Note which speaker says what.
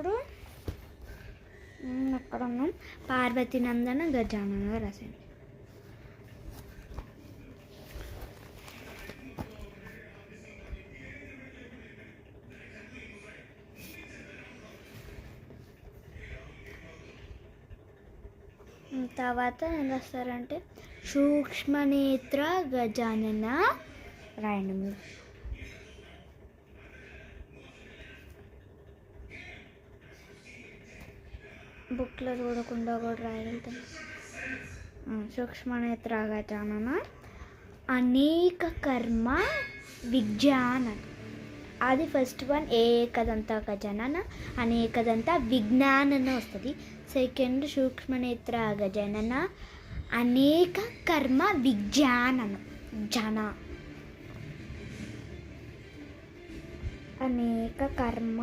Speaker 1: చూడు అక్కడ ఉన్నాం. పార్వతీ నందన గజానన రాసింది. తర్వాత ఏం రాస్తారంటే సూక్ష్మనేత్ర గజానన రాయండి మీరు. బుక్లో చూడకుండా కూడా రాయగలుగుతాం. సూక్ష్మనేత్ర గజానన అనేక కర్మ విజ్ఞానం. అది ఫస్ట్ వన్ ఏకదంత గజానన అనేకదంత విజ్ఞానన వస్తుంది. సెకండ్ సూక్ష్మనేత్ర గజానన అనేక కర్మ విజ్ఞానన జన అనేక కర్మ